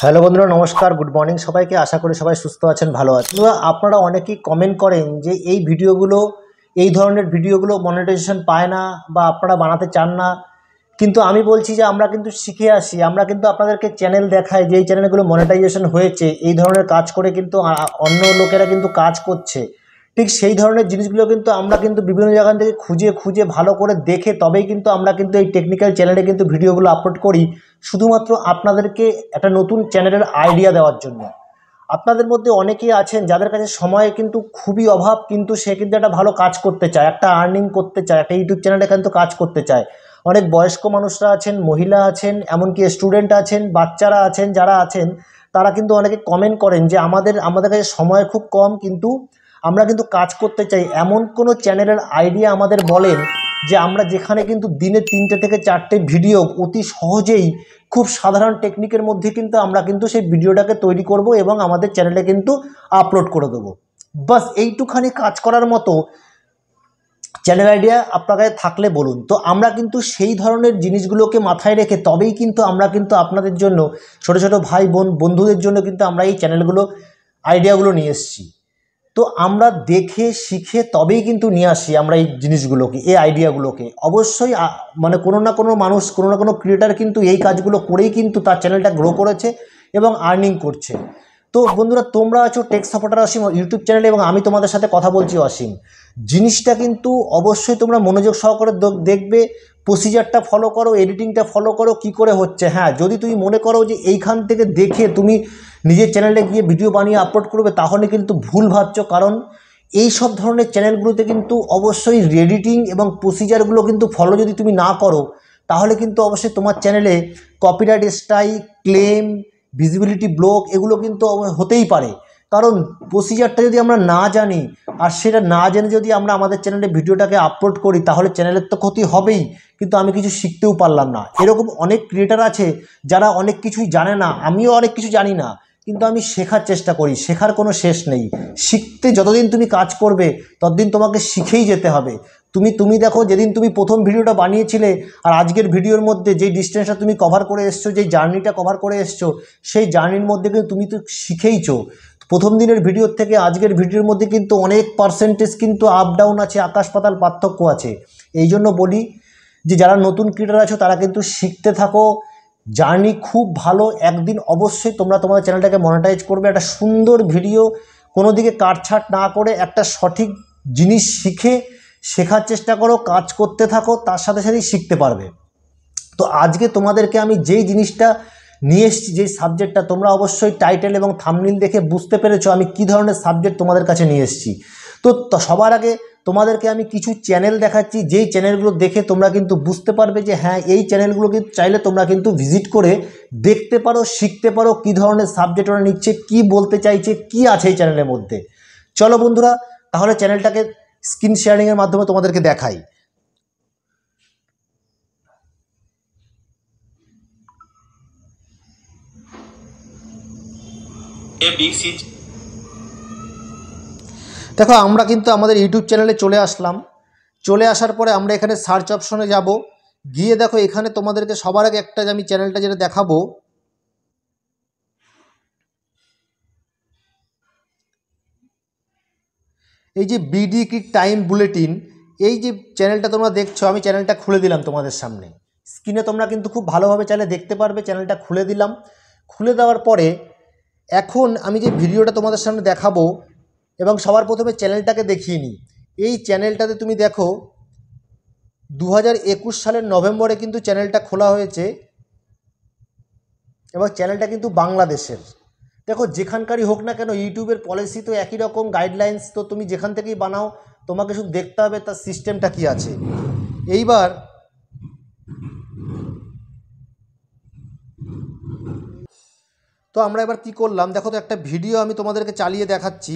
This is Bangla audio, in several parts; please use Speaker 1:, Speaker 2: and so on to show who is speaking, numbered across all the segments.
Speaker 1: হ্যালো বন্ধুরা, নমস্কার, গুড মর্নিং সবাইকে। আশা করি সবাই সুস্থ আছেন, ভালো আছেন। আপনারা অনেকেই কমেন্ট করেন যে এই ধরনের ভিডিওগুলো মনিটাইজেশন পায় না বা আপনারা বানাতে চান না, কিন্তু আমি বলছি যে আমরা কিন্তু শিখে আসি। আমরা কিন্তু আপনাদেরকে চ্যানেল দেখাই যে এই চ্যানেলগুলো মনিটাইজেশন হয়েছে, এই ধরনের কাজ করে কিন্তু অন্য লোকেরা কিন্তু কাজ করছে। ঠিক সেই ধরনের জিনিসগুলো কিন্তু আমরা কিন্তু বিভিন্ন জায়গা থেকে খুঁজে খুঁজে ভালো করে দেখে তবেই কিন্তু আমরা কিন্তু এই টেকনিক্যাল চ্যানেলে কিন্তু ভিডিওগুলো আপলোড করি, শুধুমাত্র আপনাদেরকে একটা নতুন চ্যানেলের আইডিয়া দেওয়ার জন্য। আপনাদের মধ্যে অনেকেই আছেন যাদের কাছে সময় কিন্তু খুবই অভাব, কিন্তু সে কিন্তু একটা ভালো কাজ করতে চায়, একটা আর্নিং করতে চায়, একটা ইউটিউব চ্যানেলে কিন্তু কাজ করতে চায়। অনেক বয়স্ক মানুষরা আছেন, মহিলা আছেন, এমনকি স্টুডেন্ট আছেন, বাচ্চারা আছেন, যারা আছেন তারা কিন্তু অনেকে কমেন্ট করেন যে আমাদের কাছে সময় খুব কম, কিন্তু আমরা কিন্তু কাজ করতে চাই। এমন কোনো চ্যানেলের আইডিয়া আমাদের বলেন যে আমরা যেখানে কিন্তু দিনে 3টে থেকে 4টে ভিডিও অতি সহজেই খুব সাধারণ টেকনিকের মধ্যে কিন্তু আমরা কিন্তু সেই ভিডিওটাকে তৈরি করব এবং আমাদের চ্যানেলে কিন্তু আপলোড করে দেবো। বাস এইটুখানি কাজ করার মতো চ্যানেল আইডিয়া আপনার কাছে থাকলে বলুন। তো আমরা কিন্তু সেই ধরনের জিনিসগুলোকে মাথায় রেখে তবেই কিন্তু আমরা কিন্তু আপনাদের জন্য, ছোটো ছোটো ভাই বোন বন্ধুদের জন্য কিন্তু আমরা এই চ্যানেলগুলো আইডিয়াগুলো নিয়ে এসেছি। তো আমরা দেখে শিখে তবেই কিন্তু নিয়ে আসি আমরা এই জিনিসগুলোকে, এই আইডিয়াগুলোকে। অবশ্যই মানে কোনো না কোনো মানুষ, কোনো না কোনো ক্রিয়েটার কিন্তু এই কাজগুলো করেই কিন্তু তার চ্যানেলটা গ্রো করেছে এবং আর্নিং করছে। তো বন্ধুরা, তোমরা আছো টেক সাপোর্টার অসীম ইউটিউব চ্যানেলে এবং আমি তোমাদের সাথে কথা বলছি অসীম। জিনিসটা কিন্তু অবশ্যই তোমরা মনোযোগ সহকারে দেখবে, প্রসিজারটা ফলো করো, এডিটিংটা ফলো করো কী করে হচ্ছে। হ্যাঁ, যদি তুমি মনে করো যে এইখান থেকে দেখে তুমি নিজের চ্যানেলে গিয়ে ভিডিও বানিয়ে আপলোড করবে, তাহলে কিন্তু ভুল ভাবছো। কারণ এই সব ধরনের চ্যানেলগুলোতে কিন্তু অবশ্যই এডিটিং এবং প্রসিজারগুলো কিন্তু ফলো যদি তুমি না করো, তাহলে কিন্তু অবশ্যই তোমার চ্যানেলে copyright strike, claim, visibility block এগুলো কিন্তু হতেই পারে। কারণ প্রসিজারটা যদি আমরা না জানি আর সেটা না জেনে যদি আমরা আমাদের চ্যানেলে ভিডিওটাকে আপলোড করি, তাহলে চ্যানেলের তো ক্ষতি হবেই, কিন্তু আমি কিছু শিখতেও পারলাম না। এরকম অনেক ক্রিয়েটার আছে যারা অনেক কিছুই জানে না, আমিও অনেক কিছু জানি না, কিন্তু আমি শেখার চেষ্টা করি। শেখার কোনো শেষ নেই। শিখতে যতদিন তুমি কাজ করবে ততদিন তোমাকে শিখেই যেতে হবে। তুমি দেখো, যেদিন তুমি প্রথম ভিডিওটা বানিয়েছিলে আর আজকের ভিডিওর মধ্যে যেই ডিস্টেন্সটা তুমি কভার করে এসছো, যেই জার্নিটা কভার করে এসছো, সেই জার্নির মধ্যে কিন্তু তুমি তো শিখেইছো। প্রথম দিনের ভিডিওর থেকে আজকের ভিডিওর মধ্যে কিন্তু অনেক পার্সেন্টেজ কিন্তু আপ ডাউন আছে, আকাশ পাতাল পার্থক্য আছে। এই জন্য বলি যে যারা নতুন ক্রিয়েটার আছো তারা কিন্তু শিখতে থাকো। জার্নি খুব ভালো, একদিন অবশ্যই তোমরা তোমাদের চ্যানেলটাকে মনিটাইজ করবে। একটা সুন্দর ভিডিও, কোনো দিকে কাটছাট না করে একটা সঠিক জিনিস শিখে শেখার চেষ্টা করো, কাজ করতে থাকো, তার সাথে সাথেই শিখতে পারবে। তো আজকে তোমাদেরকে আমি যেই জিনিসটা নিয়ে এসেছি, যেই সাবজেক্টটা, তোমরা অবশ্যই টাইটেল এবং থাম্বনেল দেখে বুঝতে পেরেছো আমি কী ধরনের সাবজেক্ট তোমাদের কাছে নিয়ে এসেছি। তো সবার আগে তোমাদেরকে আমি কিছু চ্যানেল দেখাচ্ছি, যেই চ্যানেলগুলো দেখে তোমরা কিন্তু বুঝতে পারবে যে হ্যাঁ, এই চ্যানেলগুলো কিন্তু চাইলে তোমরা কিন্তু ভিজিট করে দেখতে পারো, শিখতে পারো কী ধরনের সাবজেক্ট ওরা নিচ্ছে, কী বলতে চাইছে, কী আছে এই চ্যানেলের মধ্যে। চলো বন্ধুরা, তাহলে চ্যানেলটাকে স্ক্রিন শেয়ারিংয়ের মাধ্যমে তোমাদেরকে দেখাই। দেখো, আমরা কিন্তু আমাদের ইউটিউব চ্যানেলে চলে আসলাম। চলে আসার পরে আমরা এখানে সার্চ অপশনে যাব। গিয়ে দেখো, এখানে তোমাদেরকে সবার আগে একটা আমি চ্যানেলটা যেটা দেখাবো, এই যে বিডি ক্রিক টাইম বুলেটিন, এই যে চ্যানেলটা তোমরা দেখছো, আমি চ্যানেলটা খুলে দিলাম তোমাদের সামনে। স্ক্রিনে তোমরা কিন্তু খুব ভালোভাবে চাইলে দেখতে পারবে। চ্যানেলটা খুলে দিলাম। খুলে দেওয়ার পরে এখন আমি যে ভিডিওটা তোমাদের সামনে দেখাবো, এবং সবার প্রথমে চ্যানেলটাকে দেখিয়ে নিই। এই চ্যানেলটাতে তুমি দেখো 2021 সালের নভেম্বরে কিন্তু চ্যানেলটা খোলা হয়েছে এবং চ্যানেলটা কিন্তু বাংলাদেশের। দেখো, যেখানকারই হোক না কেন, ইউটিউবের পলিসি তো একই রকম, গাইডলাইন্স তো তুমি যেখান থেকেই বানাও, তোমাকে শুধু দেখতে হবে তার সিস্টেমটা কী আছে। এইবার তো আমরা এবার কি করলাম, দেখো তো একটা ভিডিও আমি তোমাদেরকে চালিয়ে দেখাচ্ছি।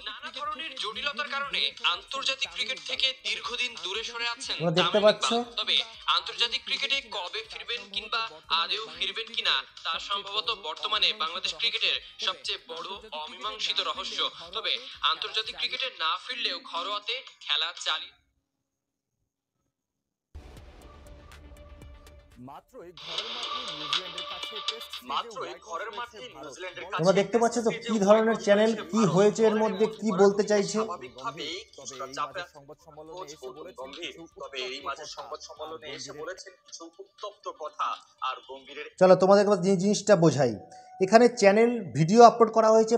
Speaker 2: নানা ধরনের জটিল জটিলতার কারণে আন্তর্জাতিক ক্রিকেট থেকে দীর্ঘদিন দূরে সরে আছেন
Speaker 1: তোমরা দেখতে
Speaker 2: তামিম
Speaker 1: পাচ্ছ
Speaker 2: ইকবাল। তবে আন্তর্জাতিক ক্রিকেটে কবে ফিরবেন কিংবা আদেও ফিরবেন কিনা তা সম্ভবত বর্তমানে বাংলাদেশ ক্রিকেটের সবচেয়ে বড় অমীমাংসিত রহস্য। তবে আন্তর্জাতিক ক্রিকেটে না ফিরলেও ঘরোয়াতে খেলা চালিয়ে
Speaker 1: তোমরা দেখতে পাচ্ছ তো কি ধরনের চ্যানেল, কি হয়েছে এর মধ্যে, কি বলতে চাইছে। চলো তোমাদের জিনিসটা বোঝাই। এখানে চ্যানেল ভিডিও আপলোড করা হয়েছে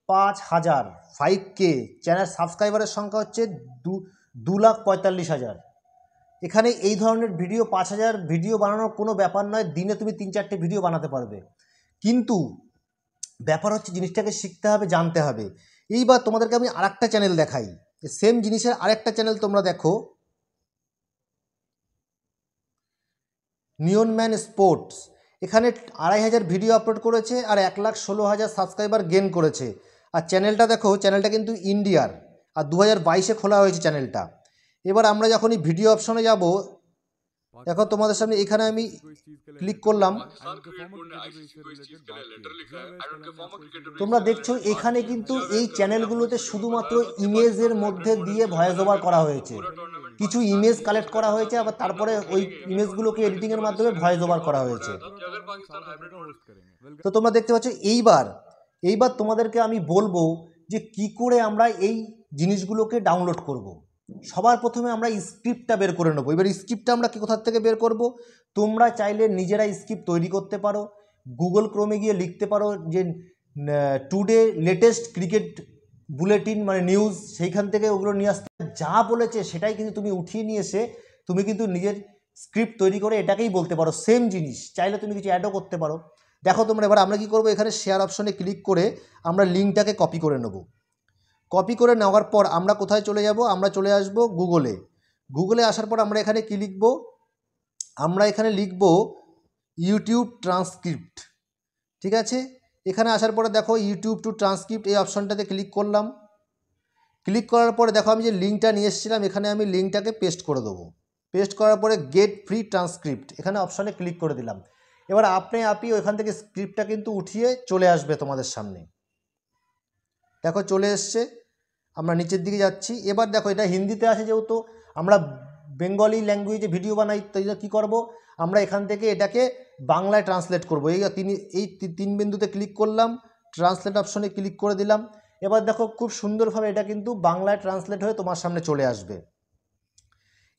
Speaker 1: 5,000 5K, চ্যানেল সাবস্ক্রাইবারের সংখ্যা হচ্ছে 2,45,000। এখানে এই ধরনের ভিডিও 5,000 ভিডিও বানানোর কোনো ব্যাপার নয়, দিনে তুমি 3-4টে ভিডিও বানাতে পারবে। কিন্তু ব্যাপার হচ্ছে জিনিসটাকে শিখতে হবে, জানতে হবে। এইবার তোমাদেরকে আমি আরেকটা চ্যানেল দেখাই, সেম জিনিসের আরেকটা চ্যানেল তোমরা দেখো, নিয়ন ম্যান স্পোর্টস। এখানে 2,500 ভিডিও আপলোড করেছে আর 1,16,000 সাবস্ক্রাইবার গেন করেছে। আর চ্যানেলটা দেখো, চ্যানেলটা কিন্তু ইন্ডিয়ার, আর 2022-এ খোলা হয়েছে চ্যানেলটা। এবার আমরা যখনই ভিডিও অপশনে যাব, দেখো তোমাদের সামনে এখানে আমি ক্লিক করলাম, তোমরা দেখছো এখানে কিন্তু এই চ্যানেলগুলোতে শুধুমাত্র ইমেজের মধ্যে দিয়ে ভয়েস ওভার করা হয়েছে। কিছু ইমেজ কালেক্ট করা হয়েছে, আবার তারপরে ওই ইমেজগুলোকে এডিটিংয়ের মাধ্যমে ভয়েস ওভার করা হয়েছে। তো তোমরা দেখতে পাচ্ছ। এইবার তোমাদেরকে আমি বলবো যে কি করে আমরা এই জিনিসগুলোকে ডাউনলোড করব। সবার প্রথমে আমরা স্ক্রিপ্টটা বের করে নেবো। এবার স্ক্রিপ্টটা আমরা কোথার থেকে বের করব? তোমরা চাইলে নিজেরা স্ক্রিপ্ট তৈরি করতে পারো। গুগল ক্রোমে গিয়ে লিখতে পারো যে টুডে লেটেস্ট ক্রিকেট বুলেটিন, মানে নিউজ, সেইখান থেকে ওগুলো নিয়ে আসতে, যা বলেছে সেটাই কিন্তু তুমি উঠিয়ে নিয়ে এসে তুমি কিন্তু নিজের স্ক্রিপ্ট তৈরি করে এটাকেই বলতে পারো। সেম জিনিস চাইলে তুমি কিছু অ্যাডও করতে পারো। দেখো তোমরা, এবার আমরা কি করব, এখানে শেয়ার অপশনে ক্লিক করে আমরা লিঙ্কটাকে কপি করে নেব। কপি করে নেওয়ার পর আমরা কোথায় চলে যাব? আমরা চলে আসব গুগলে। গুগলে আসার পর আমরা এখানে কি লিখব? আমরা এখানে লিখব ইউটিউব ট্রান্সক্রিপ্ট। ঠিক আছে, এখানে আসার পরে দেখো ইউটিউব টু ট্রান্সক্রিপ্ট, এই অপশনটাতে ক্লিক করলাম। ক্লিক করার পরে দেখো আমি যে লিঙ্কটা নিয়ে এসেছিলাম, এখানে আমি লিঙ্কটাকে পেস্ট করে দেবো। পেস্ট করার পরে গেট ফ্রি ট্রান্সক্রিপ্ট, এখানে অপশনে ক্লিক করে দিলাম। এবার আপনি ওইখান থেকে স্ক্রিপ্টটা কিন্তু উঠিয়ে চলে আসবে তোমাদের সামনে। দেখো চলে এসছে, আমরা নিচের দিকে যাচ্ছি। এবার দেখো এটা হিন্দিতে আছে, যেহেতু আমরা বেঙ্গলি ল্যাঙ্গুয়েজে ভিডিও বানাই, তাই কী করবো, আমরা এখান থেকে এটাকে বাংলায় ট্রান্সলেট করবো। এই 3 বিন্দুতে ক্লিক করলাম, ট্রান্সলেট অপশনে ক্লিক করে দিলাম। এবার দেখো খুব সুন্দরভাবে এটা কিন্তু বাংলায় ট্রান্সলেট হয়ে তোমার সামনে চলে আসবে।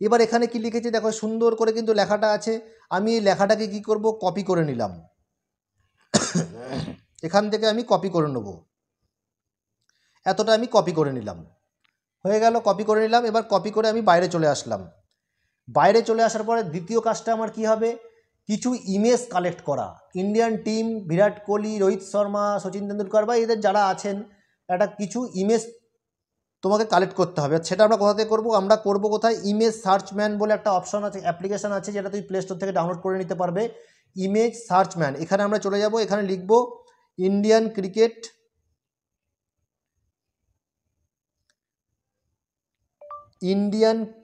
Speaker 1: এবার এখানে কি লিখেছে দেখো, সুন্দর করে কিন্তু লেখাটা আছে। আমি এই লেখাটাকে কি করব, কপি করে নিলাম। এখান থেকে আমি কপি করে নেব, এতটা আমি কপি করে নিলাম। হয়ে গেল, কপি করে নিলাম। এবার কপি করে আমি বাইরে চলে আসলাম। বাইরে চলে আসার পরে দ্বিতীয় কাজটা আমার কি হবে, কিছু ইমেজ কালেক্ট করা। ইন্ডিয়ান টিম, বিরাট কোহলি, রোহিত শর্মা, সচিন তেন্ডুলকর বা এদের যারা আছেন, একটা কিছু ইমেজ তোমাকে কালেক্ট করতে হবে। সেটা আমরা কোথা থেকে করবো? আমরা করবো কোথায়? ইমেজ সার্চ ম্যান বলে একটা অপশন আছে, অ্যাপ্লিকেশন আছে, যেটা তুমি প্লে স্টোর থেকে ডাউনলোড করে নিতে পারবে। ইমেজ সার্চ ম্যান, এখানে আমরা চলে যাব। এখানে লিখবো ইন্ডিয়ান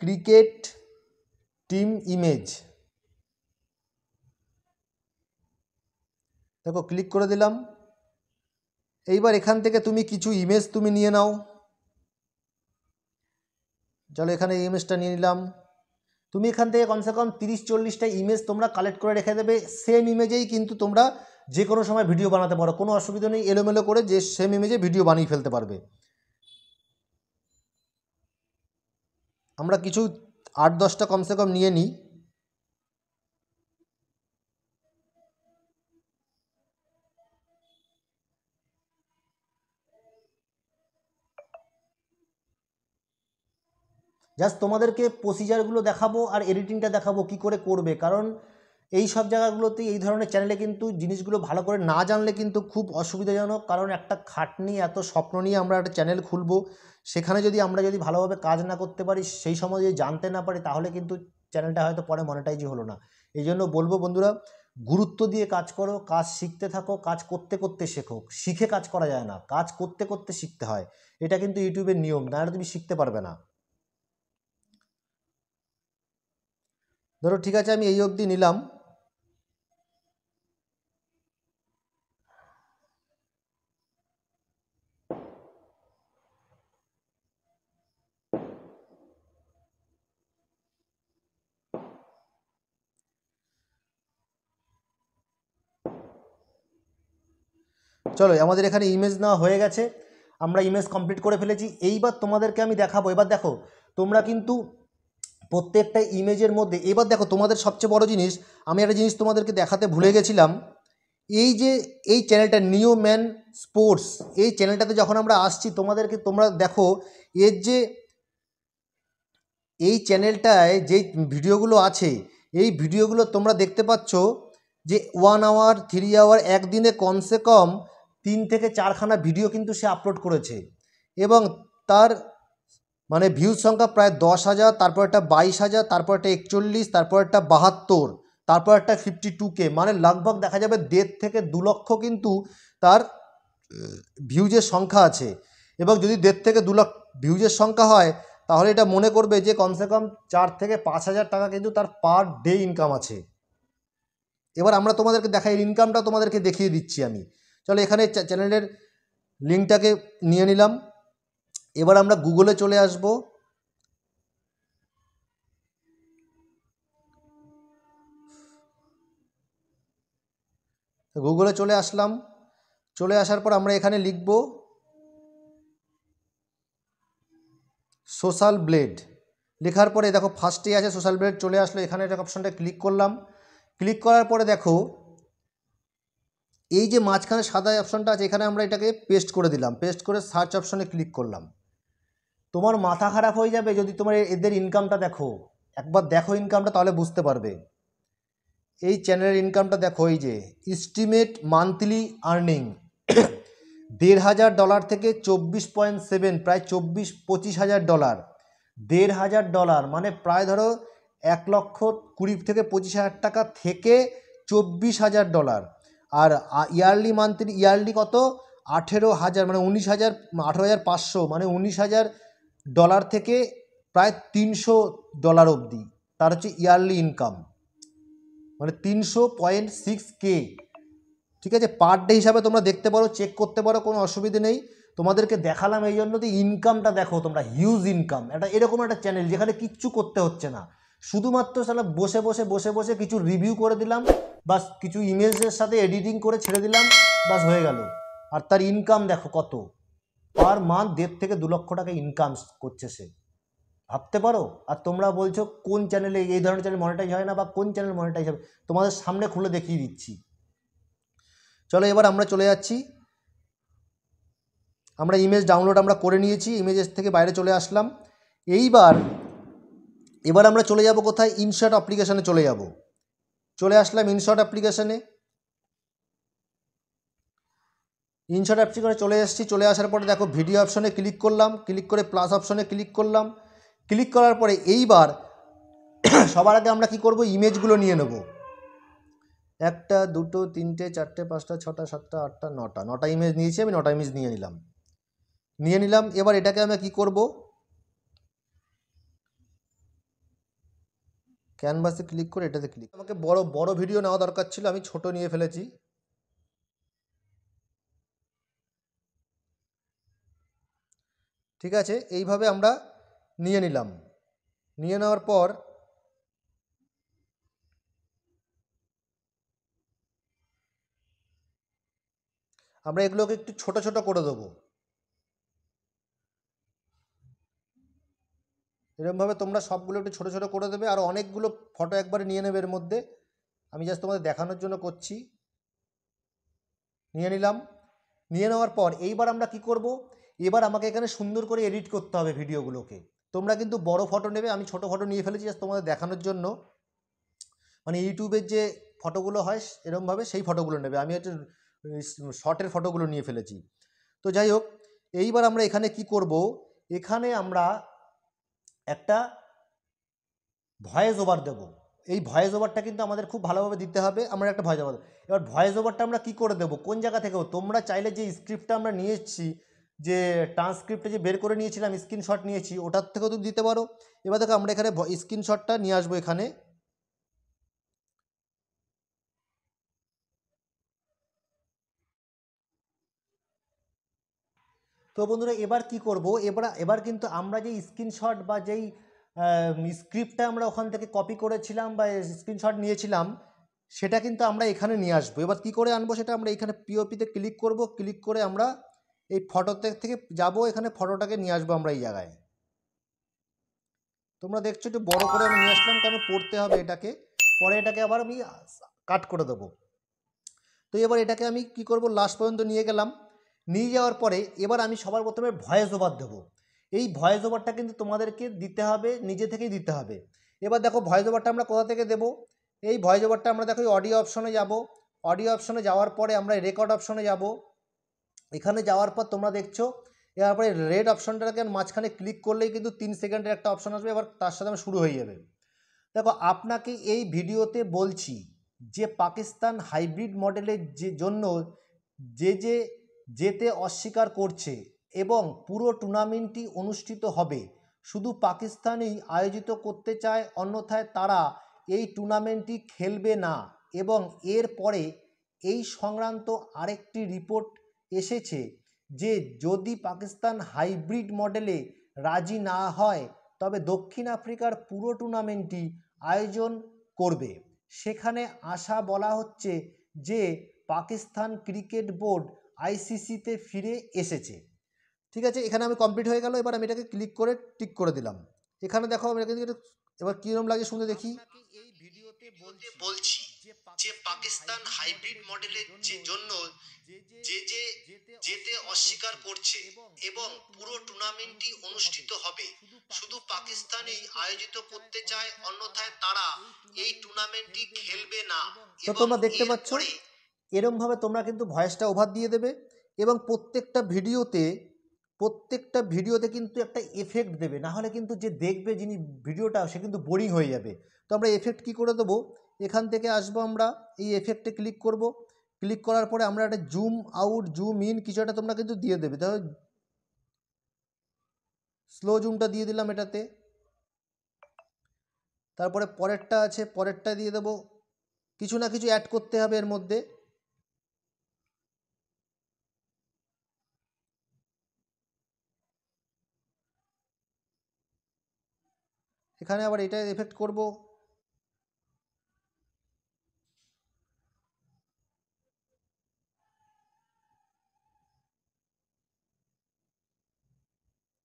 Speaker 1: ক্রিকেট টিম ইমেজ। দেখো ক্লিক করে দিলাম। এইবার এখান থেকে তুমি কিছু ইমেজ তুমি নিয়ে নাও। চলো এখানে এই ইমেজটা নিয়ে নিলাম। তুমি এখান থেকে কমসে কম 30-40টা ইমেজ তোমরা কালেক্ট করে রেখে দেবে। সেম ইমেজেই কিন্তু তোমরা যে কোনো সময় ভিডিও বানাতে পারো, কোনো অসুবিধা নেই। এলোমেলো করে যে সেম ইমেজে ভিডিও বানিয়ে ফেলতে পারবে। আমরা কিছু 8-10টা কমসে কম নিয়ে নিই। জাস্ট তোমাদেরকে প্রসিজারগুলো দেখাবো আর এডিটিংটা দেখাবো কি করে করবে। কারণ এই সব জায়গাগুলোতে এই ধরনের চ্যানেলে কিন্তু জিনিসগুলো ভালো করে না জানলে কিন্তু খুব অসুবিধাজনক। কারণ একটা খাটনি, এত স্বপ্ন নিয়ে আমরা একটা চ্যানেল খুলবো, সেখানে যদি আমরা ভালোভাবে কাজ না করতে পারি, সেই সময় যদি জানতে না পারি, তাহলে কিন্তু চ্যানেলটা হয়তো পরে মনিটাইজই হলো না। এই জন্য বলবো বন্ধুরা, গুরুত্ব দিয়ে কাজ করো, কাজ শিখতে থাকো, কাজ করতে করতে শেখো। শিখে কাজ করা যায় না, কাজ করতে করতে শিখতে হয়। এটা কিন্তু ইউটিউবের নিয়ম, নাহলে তুমি শিখতে পারবে না। ধরো ঠিক আছে, আমি এই অবধি নিলাম। চলো, আমাদের এখানে ইমেজ নেওয়া হয়ে গেছে, আমরা ইমেজ কমপ্লিট করে ফেলেছি। এইবার তোমাদেরকে আমি দেখাবো। এবার দেখো, তোমরা কিন্তু প্রত্যেকটা ইমেজের মধ্যে, এবার দেখো তোমাদের সবচেয়ে বড় জিনিস, আমি একটা জিনিস তোমাদেরকে দেখাতে ভুলে গেছিলাম। এই যে এই চ্যানেলটা নিউ ম্যান স্পোর্টস, এই চ্যানেলটাতে যখন আমরা আসছি তোমরা দেখো, এর যে এই চ্যানেলটায় যে ভিডিওগুলো আছে, এই ভিডিওগুলো তোমরা দেখতে পাচ্ছ যে 1 আওয়ার 3 আওয়ার একদিনে কমসে কম 3 থেকে 4খানা ভিডিও কিন্তু সে আপলোড করেছে। এবং তার মানে ভিউজ সংখ্যা প্রায় 10,000, তারপর একটা 22,000, তারপর একটা 41, তারপর একটা 72, তারপর একটা 52K, মানে লগভগ দেখা যাবে 1.5 থেকে 2 লক্ষ কিন্তু তার ভিউজের সংখ্যা আছে। এবং যদি 1.5 থেকে 2 লাখ ভিউজের সংখ্যা হয়, তাহলে এটা মনে করবে যে কমসে কম 4 থেকে 5,000 টাকা কিন্তু তার পার ডে ইনকাম আছে। এবার আমরা তোমাদেরকে দেখাই, ইনকামটা তোমাদেরকে দেখিয়ে দিচ্ছি আমি। চলো, এখানে চ্যানেলের লিঙ্কটাকে নিয়ে নিলাম। এবার আমরা গুগলে চলে আসব। গুগলে চলে আসলাম। চলে আসার পর আমরা এখানে লিখব সোশ্যাল ব্লেড। লেখার পরে দেখো ফার্স্টে আছে সোশ্যাল ব্লেড, চলে আসলো। এখানে একটা অপশনটা ক্লিক করলাম। ক্লিক করার পরে দেখো এই যে মাঝখানে সাদা অপশনটা আছে, এখানে আমরা এটাকে পেস্ট করে দিলাম। পেস্ট করে সার্চ অপশনে ক্লিক করলাম। তোমার মাথা খারাপ হয়ে যাবে যদি তোমার এদের ইনকামটা দেখো। একবার দেখো ইনকামটা, তাহলে বুঝতে পারবে। এই চ্যানেলের ইনকামটা দেখো, এই যে এস্টিমেট মান্থলি আর্নিং $1,500 থেকে 24.7, প্রায় 24-25,000 $1,500, মানে প্রায় ধরো 1,20,000 থেকে 25,000 টাকা থেকে $24,000। আর ইয়ারলি ইয়ারলি কত, 18,000, মানে 19,000, 18,500, মানে $19,000 থেকে প্রায় $300 অবধি তার হচ্ছে ইয়ারলি ইনকাম, মানে 300.6K। ঠিক আছে, পার ডে হিসাবে তোমরা দেখতে পারো, চেক করতে পারো, কোনো অসুবিধে নেই। তোমাদেরকে দেখালাম এই জন্য যে ইনকামটা দেখো তোমরা, হিউজ ইনকাম। এরকম একটা চ্যানেল যেখানে কিচ্ছু করতে হচ্ছে না, শুধুমাত্র সালা বসে বসে বসে বসে কিছু রিভিউ করে দিলাম, বাস কিছু ইমেজের সাথে এডিটিং করে ছেড়ে দিলাম, বাস হয়ে গেল। আর তার ইনকাম দেখো কত, পার মান্থ 1.5 থেকে 2 লক্ষ টাকা ইনকাম করছে সে, ভাবতে পারো। আর তোমরা বলছো কোন চ্যানেলে এই ধরনের চ্যানেল মনিটাইজ হয় না, বা কোন চ্যানেল মনিটাইজ হবে, তোমাদের সামনে খুলে দেখিয়ে দিচ্ছি। চলো, এবার আমরা চলে যাচ্ছি। আমরা ইমেজ ডাউনলোড আমরা করে নিয়েছি, ইমেজেস থেকে বাইরে চলে আসলাম। এবার আমরা চলে যাব কোথায়, ইনশট অ্যাপ্লিকেশনে চলে যাব। চলে আসলাম ইনশট অ্যাপ্লিকেশনে। ইনশট অ্যাপ্লিকেশনে চলে এসেছি। চলে আসার পরে দেখো ভিডিও অপশনে ক্লিক করলাম, ক্লিক করে প্লাস অপশনে ক্লিক করলাম। ক্লিক করার পরে এইবার সবার আগে আমরা কি করব, ইমেজগুলো নিয়ে নেব। 1, 2, 3, 4, 5, 6, 7, 8, 9টা ইমেজ নিয়েছি আমি। 9টা ইমেজ নিয়ে নিলাম। এবার এটাকে আমি কি করব, ক্যানভাসে ক্লিক করে এটাতে ক্লিক। আমাকে বড় ভিডিও নেওয়া দরকার ছিল, আমি ছোট নিয়ে ফেলেছি। ঠিক আছে, এইভাবে আমরা নিয়ে নিলাম। নিয়ে নেওয়ার পর আমরা এগুলোকে একটু ছোট ছোট করে দেবো। এরকমভাবে তোমরা সবগুলো একটু ছোট ছোট করে দেবে। আর অনেকগুলো ফটো একবারে নিয়ে নেবে এর মধ্যে। আমি জাস্ট তোমাদের দেখানোর জন্য করছি। নিয়ে নিলাম। নিয়ে নেওয়ার পর এইবার আমরা কি করব, এবার আমাকে এখানে সুন্দর করে এডিট করতে হবে ভিডিওগুলোকে। তোমরা কিন্তু বড় ফটো নেবে, আমি ছোট ফটো নিয়ে ফেলেছি জাস্ট তোমাদের দেখানোর জন্য। মানে ইউটিউবের যে ফটোগুলো হয় এরকমভাবে সেই ফটোগুলো নেবে, আমি হচ্ছে শর্টের ফটোগুলো নিয়ে ফেলেছি। তো যাই হোক, এইবার আমরা এখানে কি করব, এখানে আমরা একটা ভয়েস ওভার দেব। এই ভয়েস ওভারটা কিন্তু আমাদের খুব ভালোভাবে দিতে হবে। আমরা একটা ভয়েস ওভার, এবার ভয়েস ওভারটা আমরা কী করে দেবো, কোন জায়গা থেকেও তোমরা চাইলে যে স্ক্রিপ্টটা আমরা নিয়ে এসেছি, যে ট্রান্সক্রিপ্টে যে বের করে নিয়েছিলাম, স্ক্রিনশট নিয়েছি, ওটার থেকেও তুমি দিতে পারো। এবার দেখো আমরা এখানে স্ক্রিনশটটা নিয়ে আসবো এখানে। তো বন্ধুরা এবার কি করব, এবার কিন্তু আমরা যেই স্ক্রিনশট বা যেই স্ক্রিপ্টটা আমরা ওখান থেকে কপি করেছিলাম বা স্ক্রিনশট নিয়েছিলাম, সেটা কিন্তু আমরা এখানে নিয়ে আসবো। এবার কি করে আনবো সেটা, আমরা এখানে পিওপিতে ক্লিক করব, ক্লিক করে আমরা এই ফটোতে থেকে যাব, এখানে ফটোটাকে নিয়ে আসবো আমরা এই জায়গায়। তোমরা দেখছো একটু বড় করে আমি নিয়ে আসলাম, কারণ পড়তে হবে এটাকে, পরে এটাকে আবার আমি কাট করে দেবো। তো এবার এটাকে আমি কি করব, লাস্ট পর্যন্ত নিয়ে গেলাম। নিয়ে যাওয়ার পরে এবার আমি সবার প্রথমে ভয়েস ওভার দেবো। এই ভয়েস ওভারটা কিন্তু তোমাদেরকে দিতে হবে, নিজে থেকেই দিতে হবে। এবার দেখো ভয়েস ওভারটা আমরা কোথা থেকে দেবো, এই ভয়েস ওভারটা আমরা দেখো অডিও অপশনে যাব। অডিও অপশনে যাওয়ার পরে আমরা রেকর্ড অপশনে যাব। এখানে যাওয়ার পর তোমরা দেখছো এরপরে রেড অপশনটাকে মাঝখানে ক্লিক করলেই কিন্তু 3 সেকেন্ডের একটা অপশন আসবে, এবার তার সাথে আমার শুরু হয়ে যাবে। দেখো আপনাকে এই ভিডিওতে বলছি যে পাকিস্তান হাইব্রিড মডেলের জন্য যে যেতে অস্বীকার করছে এবং পুরো টুর্নামেন্টটি অনুষ্ঠিত হবে, শুধু পাকিস্তানই আয়োজিত করতে চায়, অন্যথায় তারা এই টুর্নামেন্টটি খেলবে না। এবং এর পরে এই সংক্রান্ত আরেকটি রিপোর্ট এসেছে যে যদি পাকিস্তান হাইব্রিড মডেলে রাজি না হয় তবে দক্ষিণ আফ্রিকার পুরো টুর্নামেন্টটি আয়োজন করবে। সেখানে আশা বলা হচ্ছে যে পাকিস্তান ক্রিকেট বোর্ড আইসিসিতে ফিরে এসেছে। ঠিক আছে, এখানে আমি কমপ্লিট হয়ে গেল। এবার আমি এটাকে ক্লিক করে টিক করে দিলাম। এখানে দেখো আমি এবার কীরকম লাগে শুনতে দেখি। এই ভিডিওতে বলছি যে পাকিস্তান হাইব্রিড মডেলের জন্য যে যেতে অস্বীকার করছে এবং পুরো টুর্নামেন্টটি অনুষ্ঠিত হবে, শুধু পাকিস্তানই আয়োজিত করতে চায়, অন্যথায় তারা এই টুর্নামেন্টটি খেলবে না। তো তোমরা দেখতে পাচ্ছ এরমভাবে তোমরা কিন্তু ভয়েসটা ওভার দিয়ে দেবে এবং প্রত্যেকটা ভিডিওতে কিন্তু একটা এফেক্ট দেবে, না হলে কিন্তু যে দেখবে যিনি ভিডিওটা সে কিন্তু বোরিং হয়ে যাবে। তো আমরা এফেক্ট কী করে দেবো, এখান থেকে আসবো, আমরা এই এফেক্টে ক্লিক করব। ক্লিক করার পরে আমরা একটা জুম আউট জুম ইন কিছু একটা তোমরা কিন্তু দিয়ে দেবে। ধরো স্লো জুমটা দিয়ে দিলাম এটাতে। তারপরে পরেরটা আছে, পরেরটা দিয়ে দেবো। কিছু না কিছু অ্যাড করতে হবে এর মধ্যে। এখানে আবার এটা এফেক্ট করব।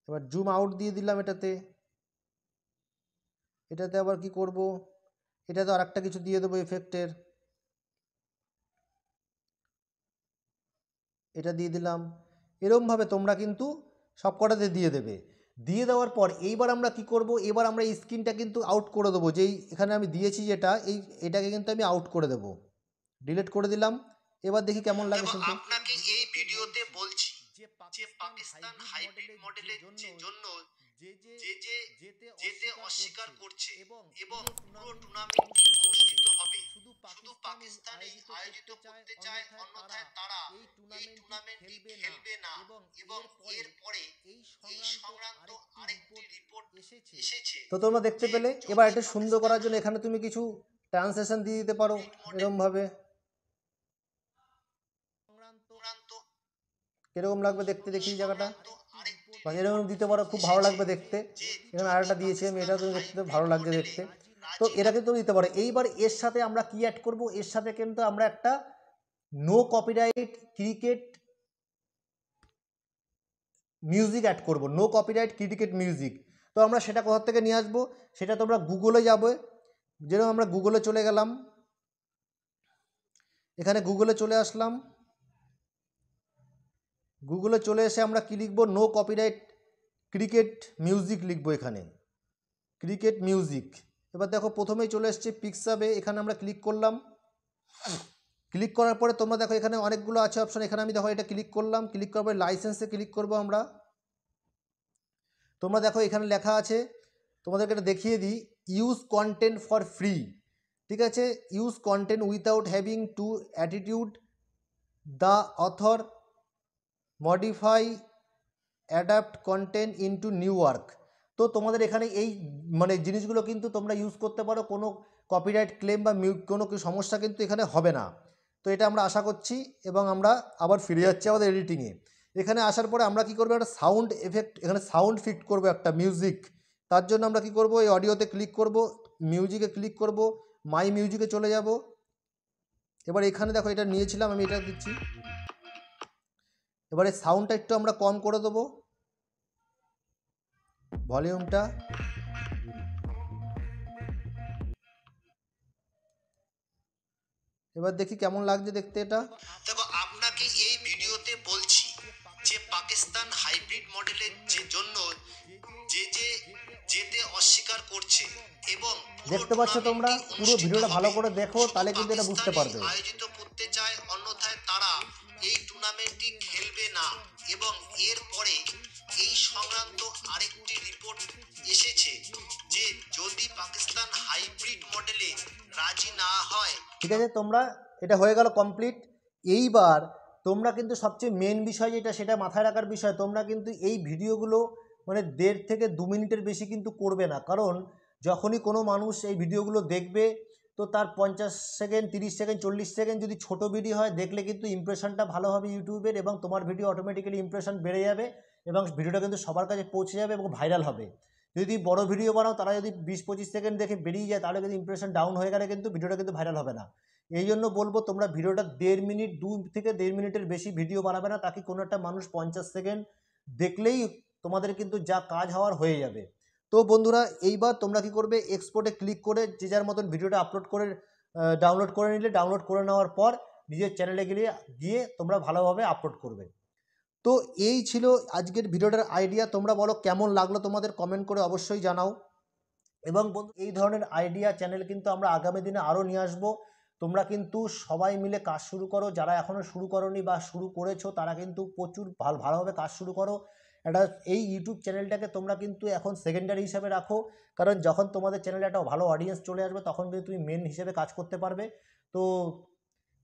Speaker 1: এবার জুম আউট দিয়ে দিলাম এটাতে। এটাতে আবার কি করব, এটাতে আর একটা কিছু দিয়ে দেবো এফেক্টের। এটা দিয়ে দিলাম। এরমভাবে তোমরা কিন্তু সব কটাতে দিয়ে দেবে। দিয়ে দেওয়ার পর এইবার আমরা কি করব, এবার আমরা এই স্ক্রিনটা কিন্তু আউট করে দেবো। যেই এখানে আমি দিয়েছি যেটা, এটাকে কিন্তু আমি আউট করে দেবো, ডিলিট করে দিলাম। এবার দেখি কেমন লাগে শুনতে। আপনাকে এই ভিডিওতে বলছি যে পাকিস্তান হাইব্রিড মডেলের জন্য যে যেতে অস্বীকার করছে এবং পুরো টুর্নামেন্টটি অনুষ্ঠিত হবে, শুধু পাকিস্তানই আয়োজিত করতে চায়, অন্যথায় তারা এই টুর্নামেন্টটি খেলবে না। এবং এর পরে এই সংক্রান্ত আরেকটি রিপোর্ট এসেছে। তো তোমরা দেখতে পেলে। এবার এটা সুন্দর করার জন্য এখানে তুমি কিছু ট্রান্সলেশন দিয়ে দিতে পারো এরকমভাবে। কিরকম লাগবে দেখতে দেখি জায়গাটা, বা এরকম দিতে পারো, খুব ভালো লাগবে দেখতে। এখানে আরেকটা দিয়েছি আমি, এটাও তুমি দেখতে ভালো লাগছে দেখতে। তো এটা কিন্তু দিতে পারো। এইবার এর সাথে আমরা কি অ্যাড করব, এর সাথে কিন্তু আমরা একটা no copyright cricket music add করব, নো কপিরাইট ক্রিকেট মিউজিক। তো আমরা সেটা কোথা থেকে নিয়ে আসবো, সেটা তোমরা গুগলে যাবে। যেরকম আমরা গুগলে চলে গেলাম, এখানে গুগলে চলে আসলাম। গুগলে চলে এসে আমরা কি লিখব, নো কপিরাইট ক্রিকেট মিউজিক লিখব এখানে, ক্রিকেট মিউজিক। এবার দেখো প্রথমেই চলে এসছে পিকসাবে, এখানে আমরা ক্লিক করলাম। ক্লিক করার পরে তোমরা দেখো এখানে অনেকগুলো আছে অপশন। এখানে আমি দেখো এটা ক্লিক করলাম, ক্লিক করার পরে লাইসেন্সে ক্লিক করব আমরা। তোমরা দেখো এখানে লেখা আছে, তোমাদেরকে এটা দেখিয়ে দিই, ইউজ কন্টেন্ট ফর ফ্রি। ঠিক আছে, use content without having to attitude the author, modify, adapt content into new work. তো তোমাদের এখানে এই মানে জিনিসগুলো কিন্তু তোমরা ইউজ করতে পারো, কোনো কপিরাইট ক্লেম বা কোনো সমস্যা কিন্তু এখানে হবে না। তো এটা আমরা আশা করছি এবং আমরা আবার ফিরে যাচ্ছি আমাদের এডিটিংয়ে। এখানে আসার পরে আমরা কি করবো, একটা সাউন্ড এফেক্ট, এখানে সাউন্ড ফিট করবো একটা মিউজিক। তার জন্য আমরা কি করব, এই অডিওতে ক্লিক করব, মিউজিকে ক্লিক করব, মাই মিউজিকে চলে যাব। এবার এখানে দেখো এটা নিয়েছিলাম আমি, এটা দিচ্ছি। এবারে সাউন্ডটা একটু আমরা কম করে দেবো, ভলিউমটা। এবার দেখি কেমন লাগছে দেখতে এটা।
Speaker 3: দেখো আপনাকে এই ভিডিওতে বলছি যে পাকিস্তান হাইব্রিড মডেলের যে জন্য যে যেতে অস্বীকার করছে এবং
Speaker 1: দেখতে পাচ্ছ তোমরা, পুরো ভিডিওটা ভালো করে দেখো, তাহলে কিন্তু এটা বুঝতে পারবে।
Speaker 3: আয়োজিত করতে চায়, অন্যথায় তারা এই টুর্নামেন্টটি খেলবে না। এবং এরপরে এই সংক্রান্ত আরেকটি রিপোর্ট এসেছে যে যদি পাকিস্তান হাইব্রিড মডেলে রাজি না হয়।
Speaker 1: ঠিক আছে, তোমরা এটা হয়ে গেল কমপ্লিট। এইবার তোমরা কিন্তু সবচেয়ে মেন বিষয় যেটা, সেটা মাথায় রাখার বিষয়, তোমরা কিন্তু এই ভিডিওগুলো মানে 1.5 থেকে 2 মিনিটের বেশি কিন্তু করবে না। কারণ যখনই কোনো মানুষ এই ভিডিওগুলো দেখবে, তো তার 50 সেকেন্ড, 30 সেকেন্ড, 40 সেকেন্ড যদি ছোট ভিডিও হয়, দেখলে কিন্তু ইমপ্রেশনটা ভালো হবে ইউটিউবের, এবং তোমার ভিডিও অটোমেটিক্যালি ইমপ্রেশন বেড়ে যাবে এবং ভিডিওটা কিন্তু সবার কাছে পৌঁছে যাবে এবং ভাইরাল হবে। যদি বড় ভিডিও বানাও, তারা যদি 20-25 সেকেন্ড দেখে বেরিয়ে যায়, তাহলে কিন্তু ইমপ্রেশন ডাউন হয়ে গেলে কিন্তু ভিডিওটা কিন্তু ভাইরাল হবে না। এই জন্য বলবো তোমরা ভিডিওটা 1.5 মিনিট, 2 থেকে 1.5 মিনিটের বেশি ভিডিও বানাবে না, তাকে কোনো একটা মানুষ 50 সেকেন্ড দেখলেই তোমাদের কিন্তু যা কাজ হওয়ার হয়ে যাবে। তো বন্ধুরা, এইবার তোমরা কি করবে, এক্সপোর্টে ক্লিক করে যে যার মতন ভিডিওটা আপলোড করে ডাউনলোড করে নিলে, ডাউনলোড করে নেওয়ার পর নিজের চ্যানেলে গিয়ে তোমরা ভালোভাবে আপলোড করবে। তো এই ছিল আজকের ভিডিওটার আইডিয়া। তোমরা বলো কেমন লাগলো, তোমাদের কমেন্ট করে অবশ্যই জানাও। এবং বন্ধু, এই ধরনের আইডিয়া চ্যানেল কিন্তু আমরা আগামী দিনে আরও নিয়ে আসবো। তোমরা কিন্তু সবাই মিলে কাজ শুরু করো, যারা এখনও শুরু করোনি বা শুরু করেছো তারা কিন্তু প্রচুর ভালোভাবে কাজ শুরু করো। এই ইউটিউব চ্যানেলটাকে তোমরা কিন্তু এখন সেকেন্ডারি হিসাবে রাখো, কারণ যখন তোমাদের চ্যানেলে একটা ভালো অডিয়েন্স চলে আসবে, তখন কিন্তু তুমি মেন হিসেবে কাজ করতে পারবে। তো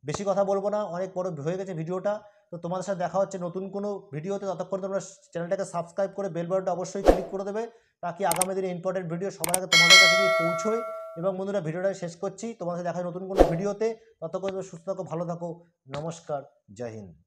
Speaker 1: বেশি কথা বলবো না, অনেক বড় হয়ে গেছে ভিডিওটা। তো তোমাদের সাথে দেখা হচ্ছে নতুন কোনো ভিডিওতে। ততক্ষণ তোমরা চ্যানেলটাকে সাবস্ক্রাইব করে বেল বাটনটা অবশ্যই ক্লিক করে দেবে, তাকে আগামী দিনে ইম্পর্টেন্ট ভিডিও সবার আগে তোমাদের কাছে গিয়ে পৌঁছয়। এবং বন্ধুরা, ভিডিওটা শেষ করছি, তোমাদের সাথে দেখা হয় নতুন কোনো ভিডিওতে। ততক্ষণ সুস্থ থাকো, ভালো থাকো, নমস্কার, জয় হিন্দ।